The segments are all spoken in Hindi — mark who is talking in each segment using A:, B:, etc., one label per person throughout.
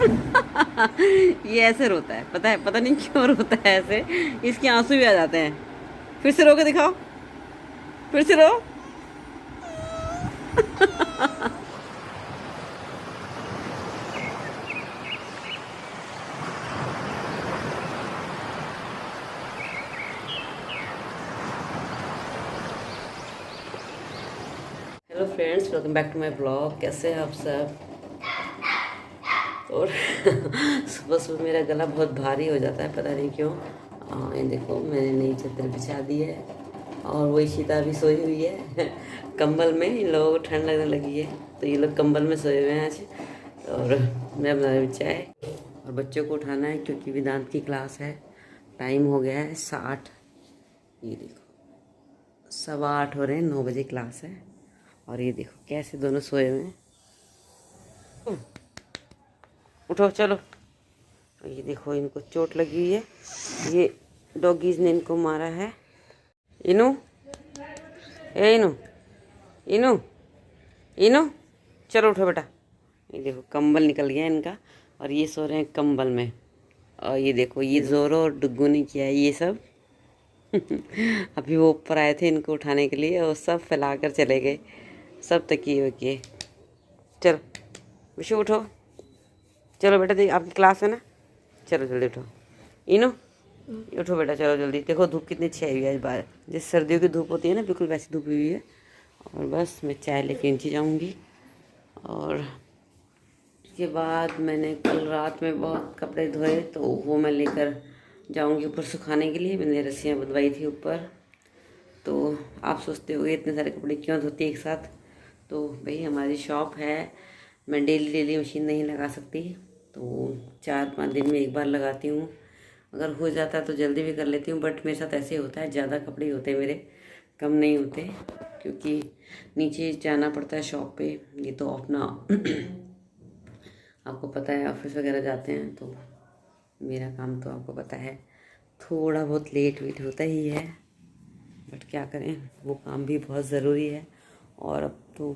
A: ये ऐसे रोता है, पता है, पता नहीं क्यों रोता है ऐसे। इसके आंसू भी आ जाते हैं। फिर से रो के दिखाओ, फिर से रो। Hello friends, welcome back to my blog. कैसे हैं आप सब? और सुबह सुबह मेरा गला बहुत भारी हो जाता है, पता नहीं क्यों। ये देखो, मैंने नई चादर बिछा दी है और वही सीता भी सोई हुई है कंबल में। इन लोगों को ठंड लगने लगी है तो ये लोग कंबल में सोए हुए हैं आज। और मैं बना रही चाय और बच्चों को उठाना है क्योंकि वेदांत की क्लास है। टाइम हो गया है 8। ये देखो 8:15 हो रहे हैं, 9 बजे क्लास है। और ये देखो कैसे दोनों सोए हुए हैं। उठो चलो। ये देखो इनको चोट लगी हुई है, ये डॉगीज ने इनको मारा है। इनू, ए इनू, इनू, इनू, चलो उठो बेटा। ये देखो कंबल निकल गया इनका और ये सो रहे हैं कंबल में। और ये देखो ये जोरो और डुग्गू ने किया है ये सब अभी वो ऊपर आए थे इनको उठाने के लिए और सब फैला कर चले गए, सब तकिए वकिए। चलो विशु उठो, चलो बेटा, देख आपकी क्लास है ना, चलो जल्दी उठो। इनो उठो बेटा, चलो जल्दी। देखो धूप कितनी अच्छी आई हुई है आज बाहर, जैसे सर्दियों की धूप होती है ना, बिल्कुल वैसी धूप हुई है। और बस मैं चाय लेके नीचे जाऊंगी। और उसके बाद मैंने कल रात में बहुत कपड़े धोए तो वो मैं लेकर जाऊंगी ऊपर सुखाने के लिए। मैंने रस्सियाँ बंधवाई थी ऊपर। तो आप सोचते हो इतने सारे कपड़े क्यों धोती एक साथ? तो भाई हमारी शॉप है, मैं डेली मशीन नहीं लगा सकती, तो 4-5 दिन में एक बार लगाती हूँ। अगर हो जाता है तो जल्दी भी कर लेती हूँ, बट मेरे साथ ऐसे होता है, ज़्यादा कपड़े होते हैं मेरे, कम नहीं होते, क्योंकि नीचे जाना पड़ता है शॉप पे। ये तो अपना आपको पता है, ऑफिस वगैरह जाते हैं तो मेरा काम तो आपको पता है थोड़ा बहुत लेट वेट होता ही है, बट क्या करें, वो काम भी बहुत ज़रूरी है। और अब तो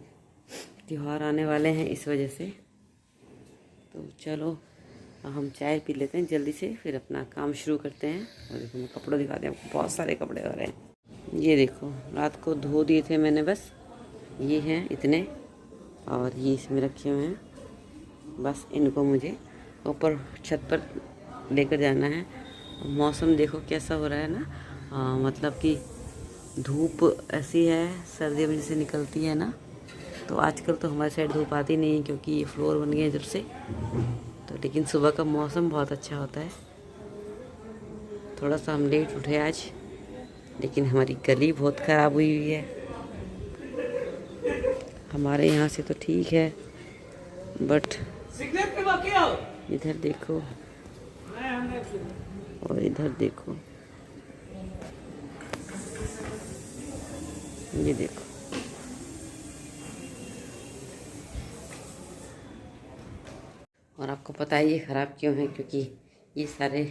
A: त्योहार आने वाले हैं इस वजह से। तो चलो हम चाय पी लेते हैं जल्दी से, फिर अपना काम शुरू करते हैं। और देखो मैं कपड़े दिखाते हैं आपको, बहुत सारे कपड़े हो रहे हैं। ये देखो रात को धो दिए थे मैंने, बस ये हैं इतने, और ये इसमें रखे हुए हैं। बस इनको मुझे ऊपर छत पर लेकर जाना है। मौसम देखो कैसा हो रहा है ना, मतलब कि धूप ऐसी है सर्दियों में जैसे निकलती है ना, तो आजकल तो हमारे साइड धूप आती नहीं है क्योंकि ये फ्लोर बन गए हैं जब से। तो लेकिन सुबह का मौसम बहुत अच्छा होता है। थोड़ा सा हम लेट उठे आज, लेकिन हमारी गली बहुत ख़राब हुई हुई है। हमारे यहाँ से तो ठीक है, बट इधर देखो और इधर देखो, ये देखो। और आपको पता है ये ख़राब क्यों है? क्योंकि ये सारे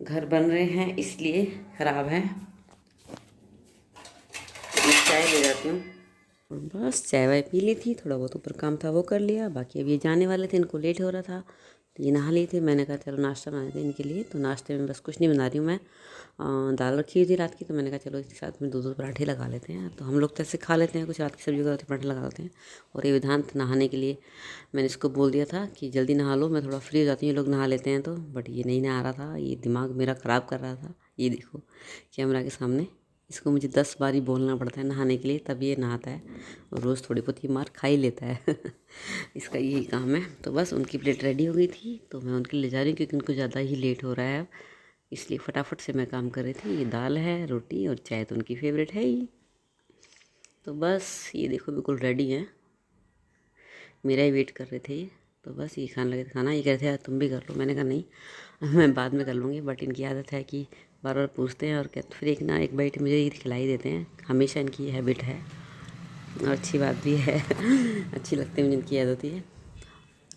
A: घर बन रहे हैं इसलिए ख़राब है। मैं चाय ले जाती हूँ। और बस चाय वाय पी ली थी, थोड़ा बहुत ऊपर काम था वो कर लिया। बाकी अभी ये जाने वाले थे, इनको लेट हो रहा था तो ये नहा लिए थे। मैंने कहा चलो नाश्ता बना दें इनके लिए। तो नाश्ते में बस कुछ नहीं बना रही हूँ मैं, दाल रखी हुई थी रात की, तो मैंने कहा चलो इसके साथ में 2 पराठे लगा लेते हैं। तो हम लोग तो ऐसे खा लेते हैं, कुछ रात की सब्जी का पराठे लगा लेते हैं। और ये वेदांत नहाने के लिए मैंने इसको बोल दिया था कि जल्दी नहा लो, मैं थोड़ा फ्री हो जाती हूँ, ये लोग नहा लेते हैं तो। बट ये नहीं नहा रहा था, ये दिमाग मेरा ख़राब कर रहा था। ये देखो कैमरा के सामने, इसको मुझे 10 बार ही बोलना पड़ता है नहाने के लिए, तब ये नहाता है। और रोज़ थोड़ी बहुत ये मार खा ही लेता है इसका यही काम है। तो बस उनकी प्लेट रेडी हो गई थी तो मैं उनके लिए ले जा रही हूँ, क्योंकि उनको ज़्यादा ही लेट हो रहा है अब, इसलिए फटाफट से मैं काम कर रही थी। ये दाल है, रोटी और चाय तो उनकी फेवरेट है ही। तो बस ये देखो बिल्कुल रेडी हैं, मेरा ही वेट कर रहे थे ये। तो बस ये खाने लगे थे खाना। ये कह रहे थे यार तुम भी कर लो, मैंने कहा नहीं मैं बाद में कर लूँगी। बट इनकी आदत है कि बार बार पूछते हैं और कहते फिर एक बाइट मुझे ही खिला ही देते हैं, हमेशा इनकी हैबिट है और अच्छी बात भी है अच्छी लगती है मुझे इनकी आदत है।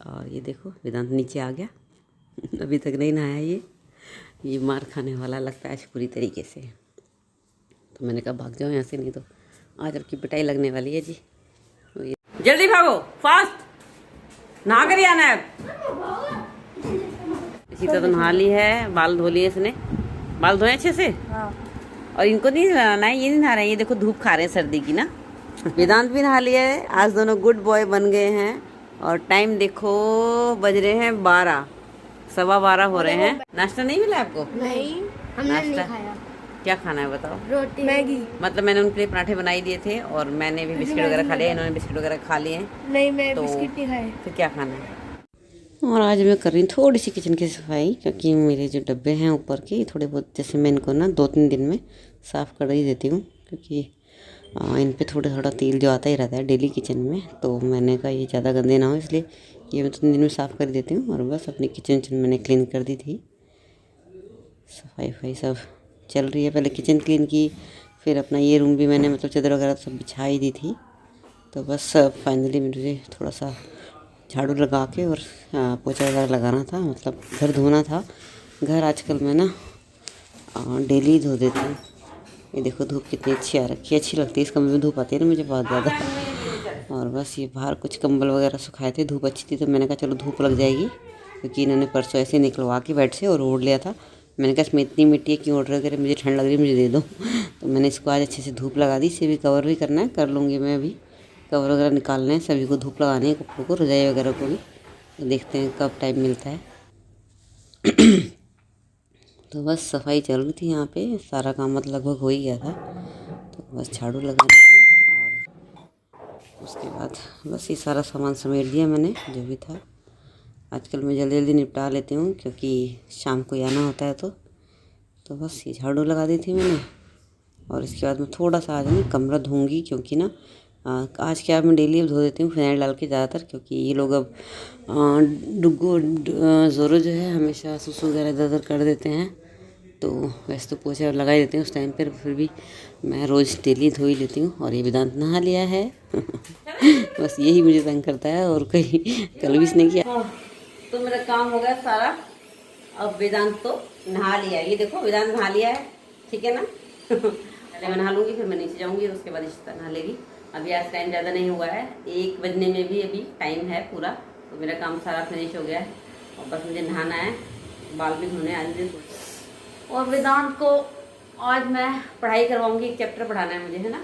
A: और ये देखो वेदांत नीचे आ गया अभी तक नहीं नहाया ये मार खाने वाला लगता है आज पूरी तरीके से। तो मैंने कहा भाग जाओ यहाँ से, नहीं तो आज आपकी पिटाई लगने वाली है जी। तो जल्दी भागो, फास्ट नहा कर आना है। इशिता तो नहा ली है, बाल धो लिए इसने। बाल धोए अच्छे से।
B: हाँ।
A: और इनको नहीं नहाना है, ये नहीं नहा रहे हैं, ये देखो धूप खा रहे हैं सर्दी की ना। वेदांत भी नहा लिया है। आज दोनों गुड बॉय बन गए हैं। और टाइम देखो बज रहे हैं 12, 12:15 हो रहे हैं। नाश्ता नहीं मिला आपको?
B: नहीं, हमने नहीं
A: नाश्ता
B: खाया।
A: क्या खाना है बताओ?
B: रोटी, मैगी।
A: मतलब मैंने उनके लिए पराठे बनाई दिए थे और मैंने भी बिस्किट वगैरह खा लिया, इन्होंने बिस्किट वगैरह खा लिए हैं।
B: नहीं, मैं
A: तो
B: बिस्किट नहीं खाए।
A: फिर क्या खाना है? और आज मैं कर रही हूँ थोड़ी सी किचन की सफाई, क्योंकि मेरे जो डब्बे हैं ऊपर के थोड़े बहुत, जैसे मैं इनको ना 2-3 दिन में साफ़ कर ही देती हूँ, क्योंकि इन पे थोड़ा थोड़ा तेल जो आता ही रहता है डेली किचन में। तो मैंने कहा ये ज़्यादा गंदे ना हो, इसलिए ये मैं 2-3 दिन में साफ़ कर देती हूँ। और बस अपनी किचन मैंने क्लीन कर दी थी, सफाई वफाई सब चल रही है। पहले किचन क्लीन की, फिर अपना ये रूम भी मैंने मतलब चादर वगैरह सब बिछा ही दी थी। तो बस फाइनली मुझे थोड़ा सा झाड़ू लगा के और पोछा वगैरह लगाना था, मतलब घर धोना था। घर आजकल मैं ना डेली धो देती हूँ। ये देखो धूप कितनी अच्छी आ रखी है, अच्छी लगती है। इस कमरे में धूप आती है ना मुझे बहुत ज़्यादा। और बस ये बाहर कुछ कंबल वगैरह सुखाए थे, धूप अच्छी थी तो मैंने कहा चलो धूप लग जाएगी, क्योंकि इन्होंने परसों ऐसे निकलवा के बेड से और ओढ़ लिया था। मैंने कहा इसमें इतनी मिट्टी है क्यों ओढ़ रहे हो, मुझे ठंड लग रही है मुझे दे दो। तो मैंने इसको आज अच्छे से धूप लगा दी। इसे भी कवर भी करना है, कर लूँगी मैं अभी। कवर वगैरह निकालने हैं, सभी को धूप लगानी है, कपड़ों को, रजाई वगैरह को भी। तो देखते हैं कब टाइम मिलता है। तो बस सफाई चल रही थी यहाँ पे, सारा काम मतलब लगभग हो ही गया था। तो बस झाड़ू लगानी थी और उसके बाद बस ये सारा सामान समेट दिया मैंने जो भी था। आजकल मैं जल्दी जल्दी निपटा लेती हूँ, क्योंकि शाम को आना होता है। तो बस ये झाड़ू लगा दी थी मैंने। और इसके बाद मैं थोड़ा सा आज ना कमरा धोऊँगी, क्योंकि ना आज क्या मैं डेली अब धो देती हूँ फिनाइल डाल के ज़्यादातर, क्योंकि ये लोग अब डुग्गू ज़ोरो जो है हमेशा सुसु वगैरह इधर उधर कर देते हैं। तो वैसे तो पोछा लगा ही देती हूँ उस टाइम पर, फिर भी मैं रोज़ डेली धो ही लेती हूँ। और ये वेदांत नहा लिया है। बस यही मुझे तंग करता है, और कहीं कल भी इसने किया। तो मेरा काम हो गया सारा। अब वेदांत तो नहा लिया है, ये देखो वेदांत नहा लिया है, ठीक है ना। पहले मैं नहा लूँगी, फिर मैं नीचे जाऊँगी, उसके बाद इशिता नहा लेगी। अभी आज टाइम ज़्यादा नहीं हुआ है, 1 बजने में भी अभी टाइम है पूरा। तो मेरा काम सारा फिनिश हो गया है और बस मुझे नहाना है, बाल भी धोने आज मुझे। और वेदांत को आज मैं पढ़ाई करवाऊँगी, एक चैप्टर पढ़ाना है मुझे, है ना।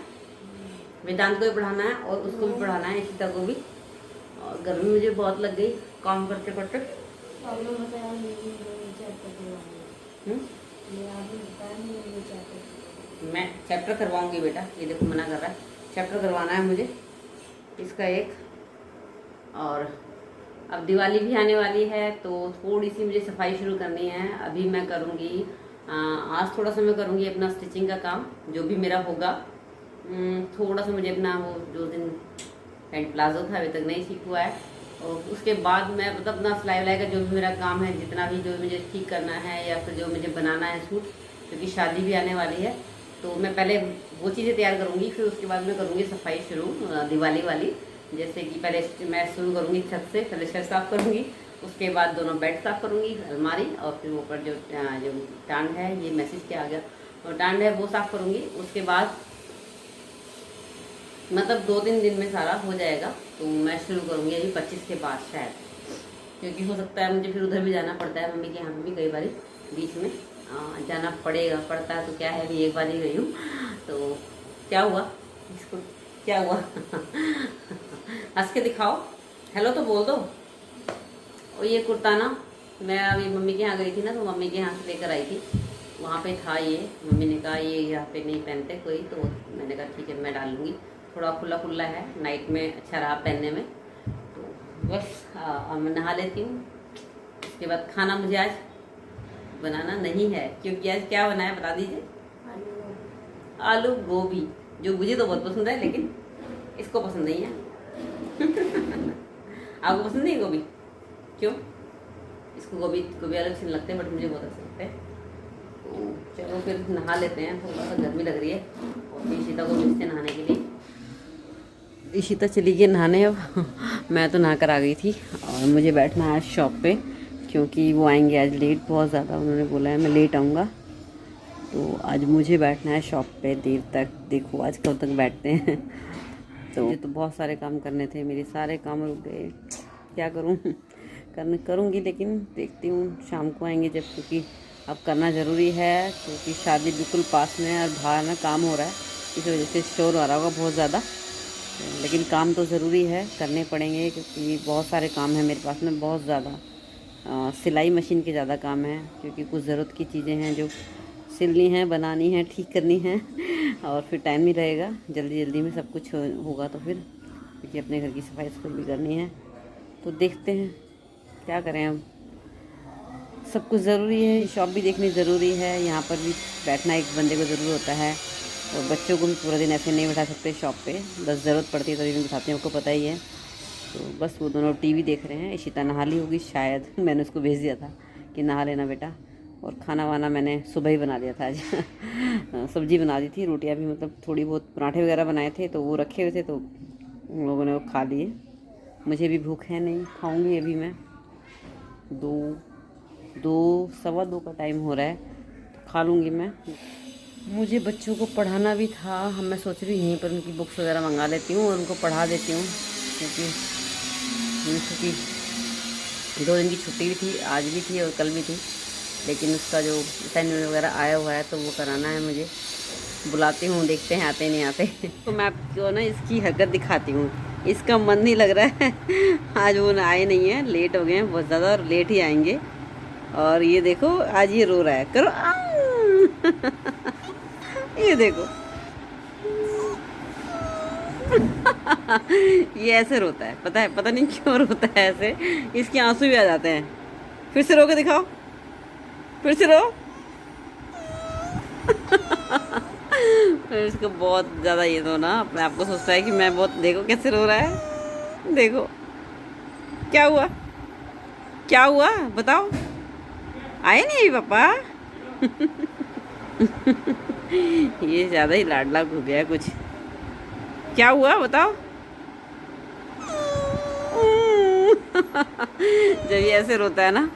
A: वेदांत को भी पढ़ाना है और उसको भी पढ़ाना है, इशिता को भी। और गर्मी मुझे बहुत लग गई काम करते करते। मैं चैप्टर करवाऊंगी बेटा, ये देखो मना कर रहा है, चैप्टर करवाना है मुझे इसका एक। और अब दिवाली भी आने वाली है, तो थोड़ी सी मुझे सफाई शुरू करनी है। अभी मैं करूँगी, आज थोड़ा सा मैं करूँगी अपना स्टिचिंग का काम, जो भी मेरा होगा। थोड़ा सा मुझे अपना वो जो दिन पैंट प्लाजो था अभी तक नहीं सीख हुआ है। और उसके बाद मैं मतलब अपना सिलाई वलाई का जो भी मेरा काम है, जितना भी जो मुझे ठीक करना है या फिर जो मुझे बनाना है सूट, क्योंकि शादी भी आने वाली है। तो मैं पहले वो चीज़ें तैयार करूँगी, फिर उसके बाद मैं करूँगी सफाई शुरू दिवाली वाली। जैसे कि पहले मैं शुरू करूँगी छत से, पहले छत साफ़ करूँगी, उसके बाद दोनों बेड साफ़ करूँगी, अलमारी, और फिर ऊपर जो टांड है, ये मैसेज क्या आ गया, और टांड है वो साफ़ करूँगी। उसके बाद मतलब 2-3 दिन में सारा हो जाएगा। तो मैं शुरू करूँगी अभी 25 के बाद शायद, क्योंकि हो सकता है मुझे फिर उधर भी जाना पड़ता है, मम्मी के यहाँ भी कई बार बीच में जाना पड़ता है। तो क्या है, अभी एक बार ही गई हूँ। तो क्या हुआ इसको, क्या हुआ? हंस के दिखाओ, हेलो तो बोल दो। और ये कुर्ता ना मैं अभी मम्मी के यहाँ गई थी ना, तो मम्मी के यहाँ से लेकर आई थी, वहाँ पे था ये। मम्मी ने कहा ये यहाँ पे नहीं पहनते कोई, तो मैंने कहा ठीक है मैं डाल लूँगी। थोड़ा खुला खुला है, नाइट में अच्छा रहा पहनने में। तो बस मैं नहा लेती हूँ। उसके बाद खाना मुझे आज बनाना नहीं है, क्योंकि आज क्या बना है बता दीजिए। आलू गोभी, जो मुझे तो बहुत पसंद है, लेकिन इसको पसंद नहीं है। आपको पसंद नहीं गोभी? क्यों? इसको गोभी आलू अच्छे नहीं लगते, बट मुझे बहुत अच्छे लगते हैं। चलो फिर नहा लेते हैं, थोड़ा सा गर्मी लग रही है। और इशिता को भेजते नहाने के लिए। इशिता चली गई नहाने अब। मैं तो नहा कर आ गई थी। और मुझे बैठना है शॉप पे, क्योंकि वो आएंगे आज लेट बहुत ज़्यादा, उन्होंने बोला है मैं लेट आऊँगा। तो आज मुझे बैठना है शॉप पे देर तक, देखो आज कब तक बैठते हैं। तो मुझे तो बहुत सारे काम करने थे, मेरे सारे काम रुक गए, क्या करूँ। करूँगी, लेकिन देखती हूँ शाम को आएंगे जब, क्योंकि अब करना ज़रूरी है, क्योंकि शादी बिल्कुल पास में है और बाहर ना काम हो रहा है, इस वजह से शोर आ रहा होगा बहुत ज़्यादा। लेकिन काम तो ज़रूरी है, करने पड़ेंगे, क्योंकि बहुत सारे काम हैं मेरे पास में, बहुत ज़्यादा। सिलाई मशीन के ज़्यादा काम है, क्योंकि कुछ ज़रूरत की चीज़ें हैं जो सिलनी हैं, बनानी है, ठीक करनी है और फिर टाइम नहीं रहेगा, जल्दी जल्दी में सब कुछ होगा तो फिर, क्योंकि अपने घर की सफाई सफाई भी करनी है। तो देखते हैं क्या करें, अब सब कुछ ज़रूरी है, शॉप भी देखनी ज़रूरी है, यहाँ पर भी बैठना एक बंदे को ज़रूर होता है, और बच्चों को भी पूरा दिन ऐसे नहीं बैठा सकते शॉप पे, बस ज़रूरत पड़ती है तभी बिठाते हैं, आपको पता ही है। तो बस वो दोनों टीवी देख रहे हैं। इशिता नहा ली होगी शायद, मैंने उसको भेज दिया था कि नहा लेना बेटा। और खाना वाना मैंने सुबह ही बना लिया था आज सब्ज़ी बना दी थी, रोटियां भी, मतलब थोड़ी बहुत, पराठे वगैरह बनाए थे तो वो रखे हुए थे, तो उन लोगों ने वो खा लिए। मुझे भी भूख है नहीं, खाऊंगी अभी मैं। 2 2 सवा 2 का टाइम हो रहा है, तो खा लूँगी मैं। मुझे बच्चों को पढ़ाना भी था, हम मैं सोच रही हूँ यहीं पर उनकी बुक्स वगैरह मंगा लेती हूँ और उनको पढ़ा देती हूँ, क्योंकि 2 दिन की छुट्टी भी थी, आज भी थी और कल भी थी, लेकिन उसका जो असाइनमेंट वगैरह आया हुआ है तो वो कराना है मुझे। बुलाती हूँ, देखते हैं आते नहीं आते तो मैं आपको ना इसकी हरकत दिखाती हूँ। इसका मन नहीं लग रहा है आज वो आए नहीं है, लेट हो गए हैं बहुत ज़्यादा और लेट ही आएंगे। और ये देखो आज ये रो रहा है, करो ये देखो ये ऐसे रोता है, पता है, पता नहीं क्यों रोता है ऐसे, इसके आंसू भी आ जाते हैं। फिर से रो के दिखाओ, फिर से रो फिर इसको बहुत ज़्यादा ये तो ना अपने आप को सोचता है कि मैं बहुत, देखो कैसे रो रहा है, देखो क्या हुआ, क्या हुआ बताओ, आए नहीं अभी पापा ये ज़्यादा ही लाडला हो गया है कुछ, क्या हुआ बताओ जब ये ऐसे रोता है ना,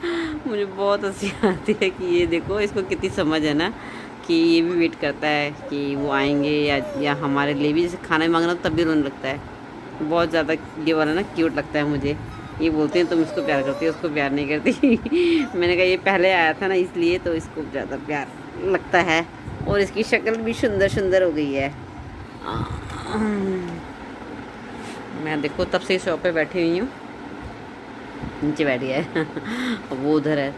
A: मुझे बहुत हंसी आती है कि ये देखो इसको कितनी समझ है ना, कि ये भी वेट करता है कि वो आएंगे, या हमारे लिए भी, जैसे खाना मांगना तब भी रोने लगता है। बहुत ज़्यादा ये वाला ना क्यूट लगता है मुझे। ये बोलते हैं तुम इसको प्यार करती हो, उसको प्यार नहीं करती मैंने कहा ये पहले आया था ना इसलिए तो इसको ज़्यादा प्यार लगता है, और इसकी शक्ल भी सुंदर सुंदर हो गई है। मैं देखो तब से शॉप पे बैठी हुई हूँ, नीचे बैठी है वो उधर है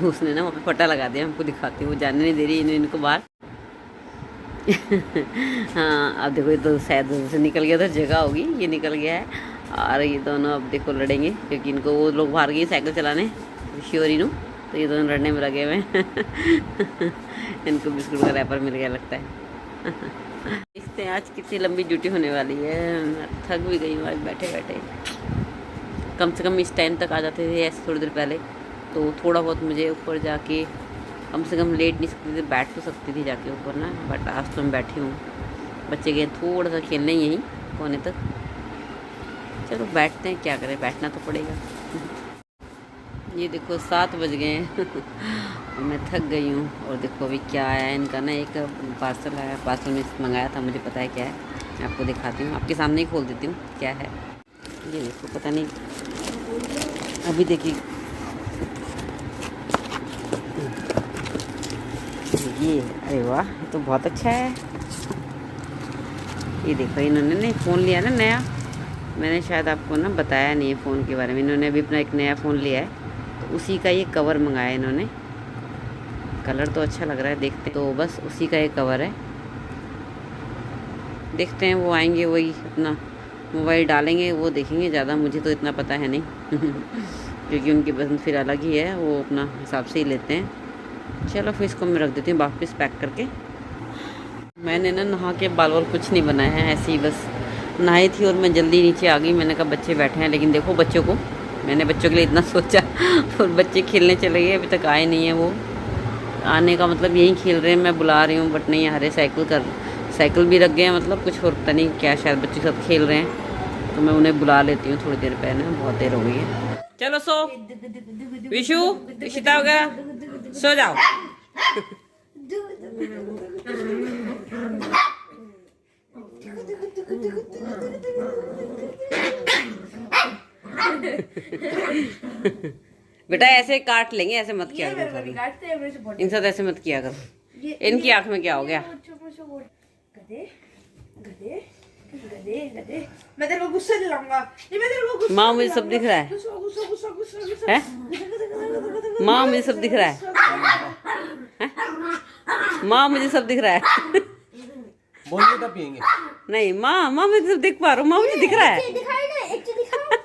A: उसने ना वहाँ पे पटा लगा दिया, हमको दिखाती हूँ, वो जाने नहीं दे रही इनको बाहर हाँ अब देखो ये तो शायद से निकल गया, तो जगह होगी, ये निकल गया है। और ये दोनों अब देखो लड़ेंगे, क्योंकि इनको वो लोग बाहर गए साइकिल चलाने, श्योरीनू, तो ये दोनों लड़ने में लगे हुए इनको बिस्कुट का रैपर मिल गया लगता है देखते हैं आज कितनी लंबी ड्यूटी होने वाली है। मैं थक भी गई हूँ आज बैठे बैठे, कम से कम इस टाइम तक आ जाते थे ऐसे थोड़ी देर पहले, तो थोड़ा बहुत मुझे ऊपर जाके कम से कम लेट नहीं सकती थी, बैठ तो सकती थी जाके ऊपर ना, बट आज तो मैं बैठी हूँ। बच्चे गए थोड़ा सा खेलने यहीं कोने तक, चलो बैठते हैं, क्या करें, बैठना तो पड़ेगा ये देखो 7 बज गए हैं मैं थक गई हूँ। और देखो अभी क्या आया है इनका ना, एक पार्सल आया, पार्सल में मंगाया था, मुझे पता है क्या है, मैं आपको दिखाती हूँ, आपके सामने ही खोल देती हूँ क्या है। ये देखो पता नहीं, अभी देखिए ये, अरे वाह ये तो बहुत अच्छा है। ये देखो इन्होंने नहीं फ़ोन लिया ना नया, मैंने शायद आपको ना बताया नहीं है फ़ोन के बारे में, इन्होंने अभी अपना एक नया फ़ोन लिया है, तो उसी का ये कवर मंगाया इन्होंने। कलर तो अच्छा लग रहा है, देखते हैं, तो बस उसी का ये कवर है, देखते हैं वो आएंगे वही अपना मोबाइल डालेंगे, वो देखेंगे, ज़्यादा मुझे तो इतना पता है नहीं क्योंकि उनकी पसंद फिर अलग ही है, वो अपना हिसाब से ही लेते हैं। चलो फिर इसको मैं रख देती हूँ वापस पैक करके। मैंने ना नहा के बाल वाल कुछ नहीं बनाया है, ऐसे ही बस नहाई थी और मैं जल्दी नीचे आ गई। मैंने कहा बच्चे बैठे हैं, लेकिन देखो बच्चों को, मैंने बच्चों के लिए इतना सोचा और बच्चे खेलने चले गए, अभी तक आए नहीं हैं। वो आने का मतलब यहीं खेल रहे हैं, मैं बुला रही हूँ बट नहीं आ रहे, साइकिल भी रख गए हैं, मतलब कुछ और पता नहीं क्या, शायद बच्चे के साथ खेल रहे हैं, तो मैं उन्हें बुला लेती हूँ थोड़ी देर पहले, बहुत देर हो गई है। चलो सो विशु इशिता वगैरह सो जाओ बेटा ऐसे काट लेंगे, ऐसे मत किया
B: मेरे
A: करो,
B: को नहीं काटते हैं, मेरे से बहुत
A: इनके साथ ऐसे मत किया करो। इनकी आंख में क्या हो गया?
B: गधे गधे गधे गधे। मैं तेरे को गुस्सा दिलाऊंगा, ये मैं तेरे को गुस्सा
A: माँ मुझे सब दिख रहा है,
B: गुस्सा गुस्सा गुस्सा गुस्सा गुस्सा
A: है? माँ मुझे सब दिख रहा है, माँ मुझे सब दिख रहा है।
C: बोर्नवीटा पियेंगे।
A: नहीं माँ, माँ मैं सब देख पा रहा हूँ, माँ मुझे दिख रहा है।
B: दिखाई ना, एक चीज दिखाओ,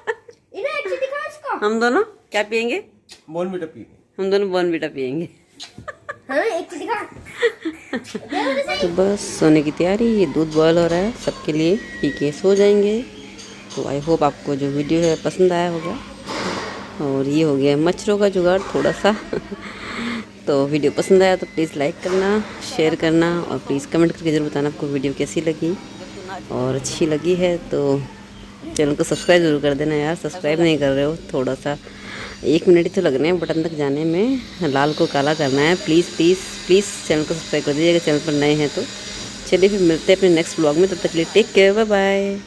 B: इन्हें एक चीज दिखाओ इसको।
A: हम दोनों क्या पियेंगे?
C: बोर्नवीटा पियेंगे।
A: हम दोनों बॉर्नवीटा पियेंगे।
B: हाँ एक चीज दिखा।
A: तो बस सोने की तैयारी, ये दूध बॉयल हो रहा है, सबके लिए पी के सो जाएंगे। तो आई होप आपको जो वीडियो है पसंद आया होगा। और ये हो गया मच्छरों का जुगाड़ थोड़ा सा। तो वीडियो पसंद आया तो प्लीज़ लाइक करना, शेयर करना और प्लीज़ कमेंट करके ज़रूर बताना आपको वीडियो कैसी लगी। और अच्छी लगी है तो चैनल को सब्सक्राइब ज़रूर कर देना यार, सब्सक्राइब नहीं कर रहे हो। थोड़ा सा 1 मिनट ही तो लगने हैं बटन तक जाने में, लाल को काला करना है। प्लीज़ प्लीज़ प्लीज़ चैनल को सब्सक्राइब कर दीजिएगा, चैनल पर नए हैं तो। चलिए फिर मिलते हैं अपने नेक्स्ट ब्लॉग में, तब तक के लिए टेक केयर, बाय बाय।